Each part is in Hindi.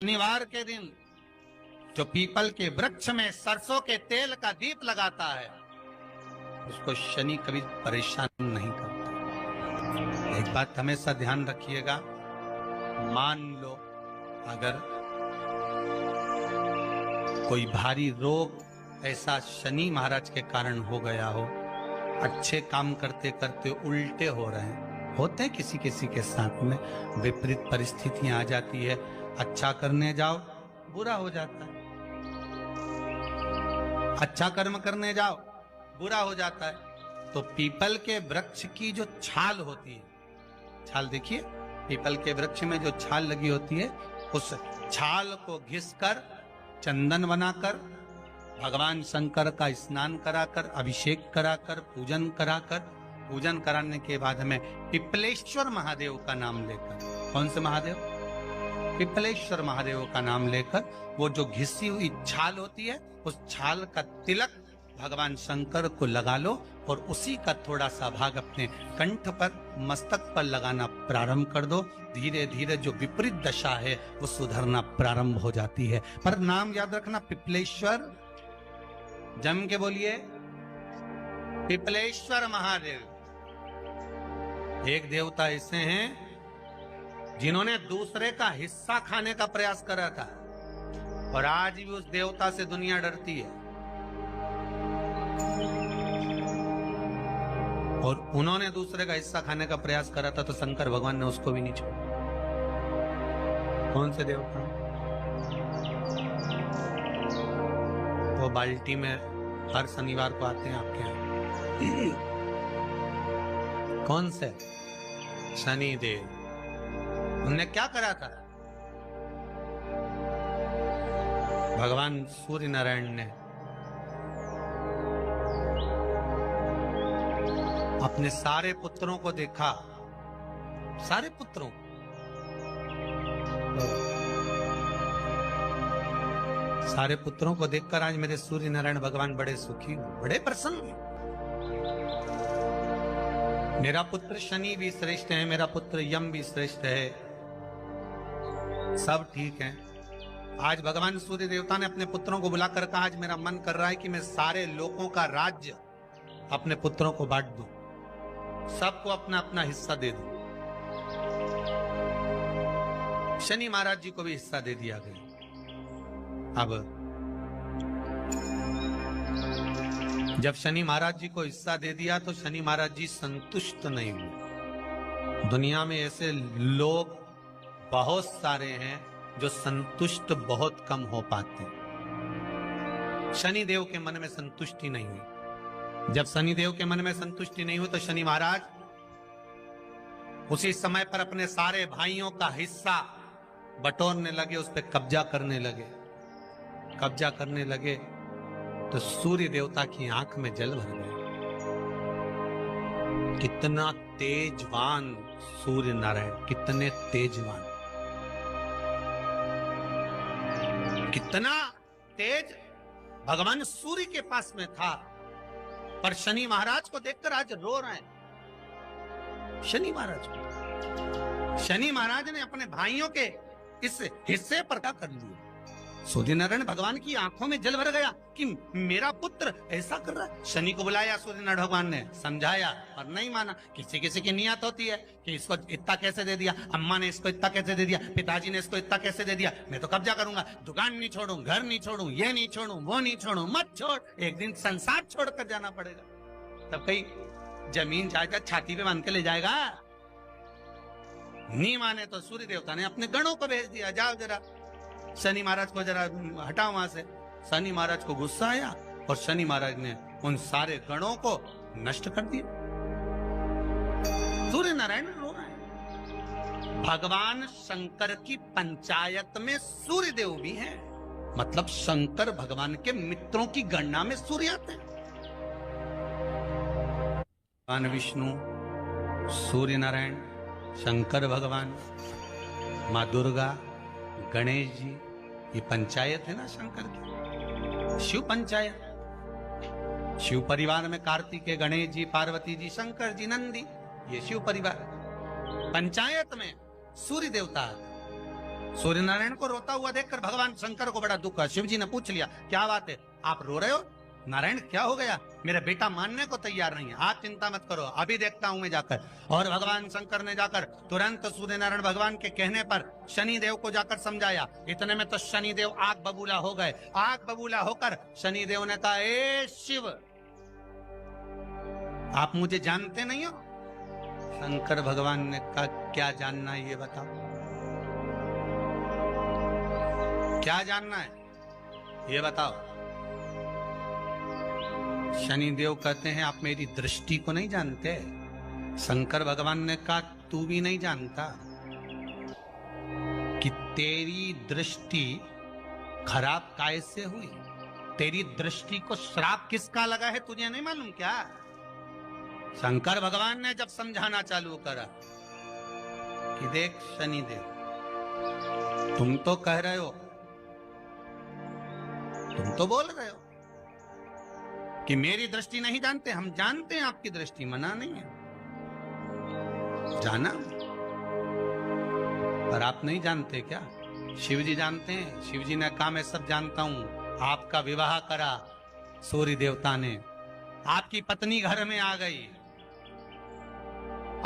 शनिवार के दिन जो पीपल के वृक्ष में सरसों के तेल का दीप लगाता है उसको शनि कभी परेशान नहीं करता। एक बात हमेशा ध्यान रखिएगा, मान लो अगर कोई भारी रोग ऐसा शनि महाराज के कारण हो गया हो, अच्छे काम करते करते उल्टे हो रहे हैं, होते हैं किसी किसी के साथ में, विपरीत परिस्थितियां आ जाती है, अच्छा करने जाओ बुरा हो जाता है, अच्छा कर्म करने जाओ बुरा हो जाता है। तो पीपल के वृक्ष की जो छाल होती है, छाल देखिए, पीपल के वृक्ष में जो छाल लगी होती है, उस छाल को घिसकर चंदन बनाकर भगवान शंकर का स्नान कराकर, अभिषेक कराकर, पूजन कराने के बाद हमें पिपलेश्वर महादेव का नाम लेकर, कौन से महादेव? पिपलेश्वर महादेव का नाम लेकर वो जो घिसी हुई छाल होती है, उस छाल का तिलक भगवान शंकर को लगा लो और उसी का थोड़ा सा भाग अपने कंठ पर, मस्तक पर लगाना प्रारंभ कर दो। धीरे धीरे जो विपरीत दशा है वो सुधरना प्रारंभ हो जाती है। पर नाम याद रखना, पिपलेश्वर, जम के बोलिए, पिपलेश्वर महादेव। एक देवता ऐसे हैं जिन्होंने दूसरे का हिस्सा खाने का प्रयास करा था और आज भी उस देवता से दुनिया डरती है। और उन्होंने दूसरे का हिस्सा खाने का प्रयास करा था तो शंकर भगवान ने उसको भी नहीं छोड़ा। कौन से देवता? वो बाल्टी में हर शनिवार को आते हैं आपके यहाँ। कौन से? शनि देव। उनने क्या करा था? भगवान सूर्य नारायण ने अपने सारे पुत्रों को देखा, सारे पुत्रों, सारे पुत्रों को देखकर आज मेरे सूर्य नारायण भगवान बड़े सुखी, बड़े प्रसन्न। मेरा पुत्र शनि भी श्रेष्ठ है, मेरा पुत्र यम भी श्रेष्ठ है, सब ठीक है। आज भगवान सूर्य देवता ने अपने पुत्रों को बुलाकर कहा, आज मेरा मन कर रहा है कि मैं सारे लोगों का राज्य अपने पुत्रों को बांट दूं, सबको अपना अपना हिस्सा दे दूं। शनि महाराज जी को भी हिस्सा दे दिया गया। अब जब शनि महाराज जी को हिस्सा दे दिया तो शनि महाराज जी संतुष्ट नहीं हुए। दुनिया में ऐसे लोग बहुत सारे हैं जो संतुष्ट बहुत कम हो पाते हैं। शनि देव के मन में संतुष्टि नहीं हुई। जब शनि देव के मन में संतुष्टि नहीं हुई तो शनि महाराज उसी समय पर अपने सारे भाइयों का हिस्सा बटोरने लगे, उस पर कब्जा करने लगे। कब्जा करने लगे तो सूर्य देवता की आंख में जल भर गया। कितना तेजवान सूर्य नारायण, कितने तेजवान, कितना तेज भगवान सूर्य के पास में था। पर शनि महाराज को देखकर आज रो रहे हैं। शनि महाराज को, शनि महाराज ने अपने भाइयों के इस हिस्से पर क्या कर लिया। सूर्य नारायण भगवान की आंखों में जल भर गया कि मेरा पुत्र ऐसा कर रहा है। शनि को बुलाया सूर्य नारायण भगवान ने, समझाया और नहीं माना। किसी किसी की नियत होती है कि इसको इतना कैसे दे दिया, अम्मा ने इसको इतना कैसे दे दिया, पिताजी ने इसको इतना कैसे दे दिया, मैं तो कब्जा करूंगा, दुकान नहीं छोड़ू, घर नहीं छोड़ू, ये नहीं छोड़ू, वो नहीं छोड़ू। मत छोड़, एक दिन संसार छोड़कर जाना पड़ेगा। तब कहीं जमीन जायदाद छाती पे बांध के ले जाएगा। नहीं माने तो सूर्य देवता ने अपने गणों को भेज दिया, जाओ जरा शनि महाराज को जरा हटाओ वहां से। शनि महाराज को गुस्सा आया और शनि महाराज ने उन सारे गणों को नष्ट कर दिया। सूर्य नारायण रो रहे हैं। भगवान शंकर की पंचायत में सूर्य देव भी हैं, मतलब शंकर भगवान के मित्रों की गणना में सूर्य आते हैं। भगवान विष्णु, सूर्य नारायण, शंकर भगवान, माँ दुर्गा, गणेश जी, ये पंचायत है ना शंकर की, शिव पंचायत। शिव परिवार में कार्तिकेय, गणेश जी, पार्वती जी, शंकर जी, नंदी, ये शिव परिवार। पंचायत में सूर्य देवता सूर्य नारायण को रोता हुआ देखकर भगवान शंकर को बड़ा दुख हुआ। शिव जी ने पूछ लिया, क्या बात है, आप रो रहे हो? नारायण, क्या हो गया? मेरा बेटा मानने को तैयार नहीं है। आप चिंता मत करो, अभी देखता हूं मैं जाकर। और भगवान शंकर ने जाकर तुरंत सूर्य नारायण भगवान के कहने पर शनि देव को जाकर समझाया। इतने में तो शनि देव आग बबूला हो गए। आग बबूला होकर शनि देव ने कहा, ए शिव, आप मुझे जानते नहीं हो? शंकर भगवान ने कहा, क्या जानना है ये बताओ, क्या जानना है ये बताओ। शनिदेव कहते हैं, आप मेरी दृष्टि को नहीं जानते। शंकर भगवान ने कहा, तू भी नहीं जानता कि तेरी दृष्टि खराब कैसे हुई? तेरी दृष्टि को श्राप किसका लगा है, तुझे नहीं मालूम क्या? शंकर भगवान ने जब समझाना चालू करा कि देख शनिदेव, तुम तो कह रहे हो, तुम तो बोल रहे हो कि मेरी दृष्टि नहीं जानते। हम जानते हैं आपकी दृष्टि, मना नहीं है, जाना, पर आप नहीं जानते क्या? शिव जी जानते हैं। शिव जी ने कहा, मैं सब जानता हूं। आपका विवाह करा सूर्य देवता ने, आपकी पत्नी घर में आ गई,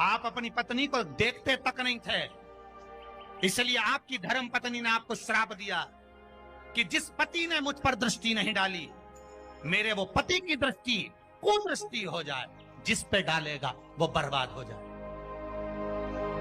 आप अपनी पत्नी को देखते तक नहीं थे, इसलिए आपकी धर्म पत्नी ने आपको श्राप दिया कि जिस पति ने मुझ पर दृष्टि नहीं डाली, मेरे वो पति की दृष्टि कुदृष्टि हो जाए, जिस पे डालेगा वो बर्बाद हो जाए।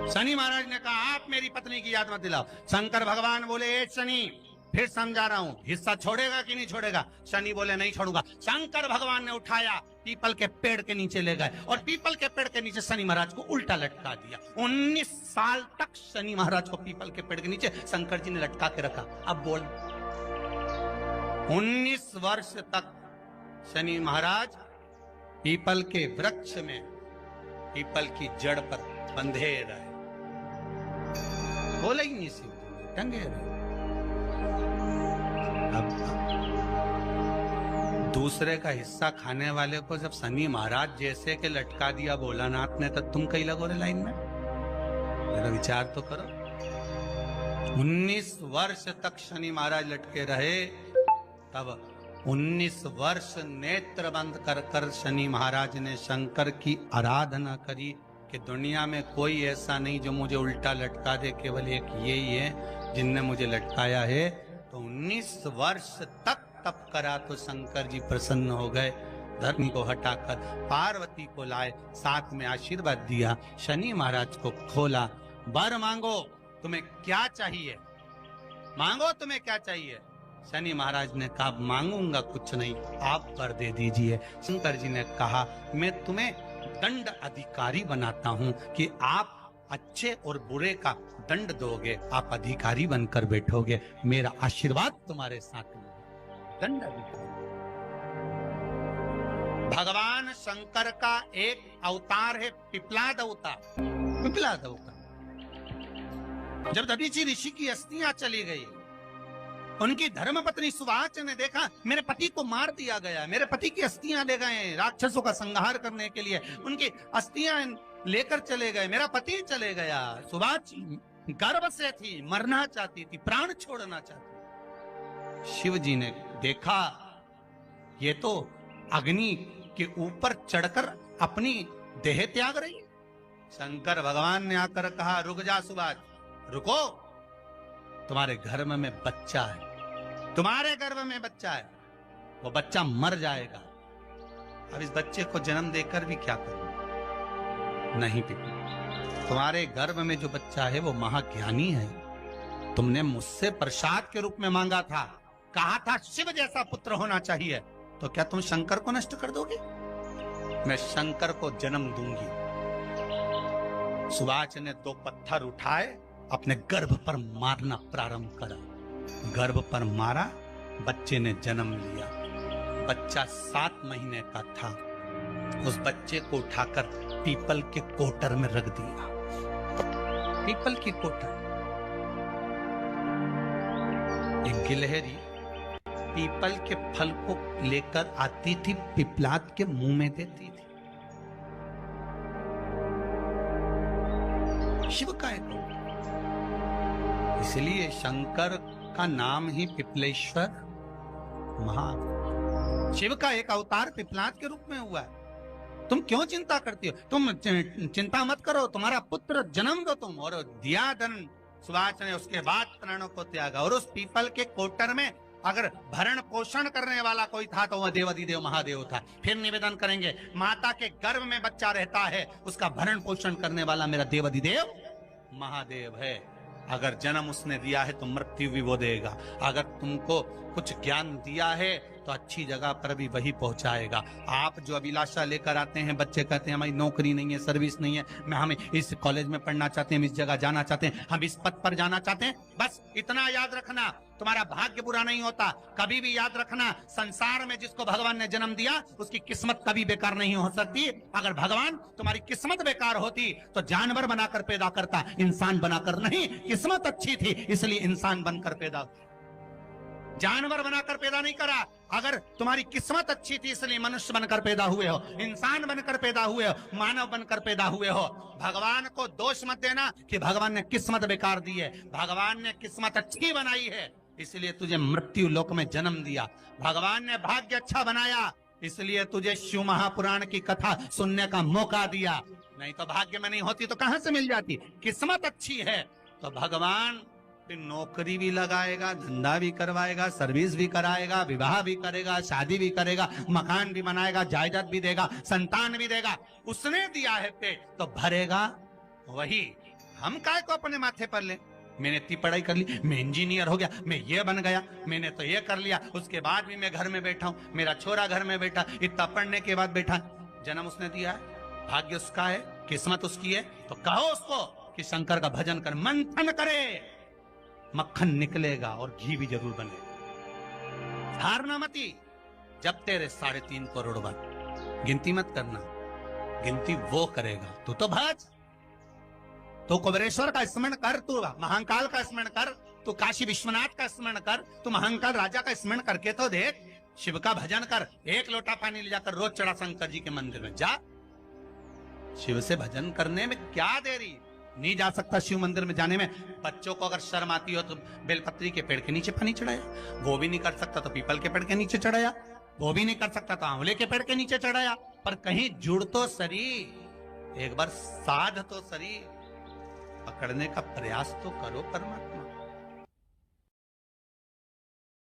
शनि महाराज ने कहा, आप मेरी पत्नी की याद मत दिलाओ। शंकर भगवान बोले, ए शनि, फिर समझा रहा हूं, हिस्सा छोड़ेगा कि नहीं छोड़ेगा? शनि बोले, नहीं छोड़ूंगा। शंकर भगवान ने उठाया, पीपल के पेड़ के नीचे ले गए और पीपल के पेड़ के नीचे शनि महाराज को उल्टा लटका दिया। 19 साल तक शनि महाराज को पीपल के पेड़ के नीचे शंकर जी ने लटका के रखा। अब बोल, 19 वर्ष तक शनि महाराज पीपल के वृक्ष में, पीपल की जड़ पर बंधे रहे, बोले ही नहीं, शिव टंगे रहे। अब दूसरे का हिस्सा खाने वाले को जब शनि महाराज जैसे के लटका दिया भोलानाथ ने, तो तुम कहीं लगो रे लाइन में? मेरा विचार तो करो। 19 वर्ष तक शनि महाराज लटके रहे, तब 19 वर्ष नेत्र बंद कर कर शनि महाराज ने शंकर की आराधना करी कि दुनिया में कोई ऐसा नहीं जो मुझे उल्टा लटका दे, केवल एक यही है जिनने मुझे लटकाया है। तो 19 वर्ष तक तप करा तो शंकर जी प्रसन्न हो गए। धर्म को हटाकर पार्वती को लाए, साथ में आशीर्वाद दिया, शनि महाराज को खोला। वर मांगो, तुम्हें क्या चाहिए, मांगो तुम्हें क्या चाहिए। शनि महाराज ने कहा, मांगूंगा कुछ नहीं, आप वर दे दीजिए। शंकर जी ने कहा, मैं तुम्हें दंड अधिकारी बनाता हूं कि आप अच्छे और बुरे का दंड दोगे, आप अधिकारी बनकर बैठोगे, मेरा आशीर्वाद तुम्हारे साथ में। दंड अधिकारी भगवान शंकर का एक अवतार है, पिपलाद अवतार। पिपलाद अवतार, जब दधीचि ऋषि की अस्थियां चली गई, उनकी धर्मपत्नी सुवाच ने देखा, मेरे पति को मार दिया गया, मेरे पति की अस्थियां ले गए राक्षसों का संहार करने के लिए, उनकी अस्थियां लेकर चले गए, मेरा पति चले गया। सुवाच गर्व से थी, मरना चाहती थी, प्राण छोड़ना चाहती। शिव जी ने देखा, ये तो अग्नि के ऊपर चढ़कर अपनी देह त्याग रही है। शंकर भगवान ने आकर कहा, रुक जा सुवाच, रुको, तुम्हारे गर्भ में बच्चा है, तुम्हारे गर्भ में बच्चा है, वो बच्चा मर जाएगा। अब इस बच्चे को जन्म देकर भी क्या करूं? नहीं पिता, तुम्हारे गर्भ में जो बच्चा है वो महाज्ञानी है, तुमने मुझसे प्रसाद के रूप में मांगा था, कहा था शिव जैसा पुत्र होना चाहिए, तो क्या तुम शंकर को नष्ट कर दोगे? मैं शंकर को जन्म दूंगी। सुवाच ने 2 पत्थर उठाए, अपने गर्भ पर मारना प्रारंभ करा, गर्भ पर मारा, बच्चे ने जन्म लिया। बच्चा 7 महीने का था। उस बच्चे को उठाकर पीपल के कोटर में रख दिया। पीपल की कोटर, एक गिलहरी पीपल के फल को लेकर आती थी, पिपलाद के मुंह में देती थी। शिव का है, इसलिए शंकर का नाम ही पिपलेश्वर महा। शिव का एक अवतार पिपलाद के रूप में हुआ है। तुम क्यों चिंता करती हो? तुम चिंता मत करो, तुम्हारा पुत्र जन्म दो तुम, और दिया धन सुभाष ने, उसके बाद प्राणों को त्यागा। और उस पीपल के कोटर में अगर भरण पोषण करने वाला कोई था तो वह देवाधिदेव महादेव था। फिर निवेदन करेंगे, माता के गर्भ में बच्चा रहता है, उसका भरण पोषण करने वाला मेरा देवाधिदेव महादेव है। अगर जन्म उसने दिया है तो मृत्यु भी वो देगा। अगर तुमको कुछ ज्ञान दिया है तो अच्छी जगह पर भी वही पहुंचाएगा। आप जो अभिलाषा लेकर आते हैं, बच्चे कहते हैं हमारी नौकरी नहीं है, सर्विस नहीं है, हम इस कॉलेज में पढ़ना चाहते हैं, हम इस जगह जाना चाहते हैं, हम इस पद पर जाना चाहते हैं, बस इतना याद रखना, तुम्हारा भाग्य बुरा नहीं होता। कभी भी याद रखना, संसार में जिसको भगवान ने जन्म दिया उसकी किस्मत कभी बेकार नहीं हो सकती। अगर भगवान तुम्हारी किस्मत बेकार होती तो जानवर बनाकर पैदा करता, इंसान बनाकर नहीं। किस्मत अच्छी थी इसलिए इंसान बनकर पैदा, जानवर बनाकर पैदा नहीं करा। अगर तुम्हारी किस्मत अच्छी थी इसलिए मनुष्य बनकर पैदा हुए हो, इंसान बनकर पैदा हुए हो, मानव बनकर पैदा हुए हो। भगवान को दोष मत देना कि भगवान ने किस्मत बेकार दी है। भगवान ने किस्मत अच्छी बनाई है इसलिए तुझे मृत्यु लोक में जन्म दिया। भगवान ने भाग्य अच्छा बनाया इसलिए तुझे शिव महापुराण की कथा सुनने का मौका दिया। नहीं तो भाग्य में नहीं होती तो कहां से मिल जाती? किस्मत अच्छी है तो भगवान नौकरी भी लगाएगा, धंधा भी करवाएगा, सर्विस भी कराएगा, विवाह भी करेगा, शादी भी करेगा, मकान भी बनाएगा, जायदाद भी देगा, संतान भी देगा। उसने दिया है पेट तो भरेगा वही। हम काय को अपने माथे पर ले? मैंने इतनी पढ़ाई कर ली, मैं इंजीनियर हो गया, मैं ये बन गया, मैंने तो ये कर लिया, उसके बाद भी मैं घर में बैठा हूं, मेरा छोरा घर में बैठा, इतना पढ़ने के बाद बैठा। जन्म उसने दिया है, भाग्य उसका है, किस्मत उसकी है, तो कहो उसको कि शंकर का भजन कर, मंथन करे, मक्खन निकलेगा और घी भी जरूर बनेगा। हारना मती, जब तेरे 3.5 करोड़ बन, गिनती मत करना, गिनती वो करेगा। तू तो भज, तो कुबेरेश्वर का स्मरण कर, तू महाकाल का स्मरण कर, तू काशी विश्वनाथ का स्मरण कर, तू महाकाल राजा का स्मरण करके तो देख। शिव का भजन कर, 1 लोटा पानी ले जाकर रोज चढ़ा शंकर जी के मंदिर में जा। शिव से भजन करने में क्या देरी? नहीं जा सकता शिव मंदिर में जाने में? बच्चों को अगर शर्म आती हो तो बेलपत्री के पेड़ के नीचे पानी चढ़ाया, वो भी नहीं कर सकता तो पीपल के पेड़ के नीचे चढ़ाया, वो भी नहीं कर सकता तो आंवले के पेड़ के नीचे चढ़ाया। पर कहीं जुड़ तो सरी, एक बार साध तो सरी, पकड़ने का प्रयास तो करो परमात्मा।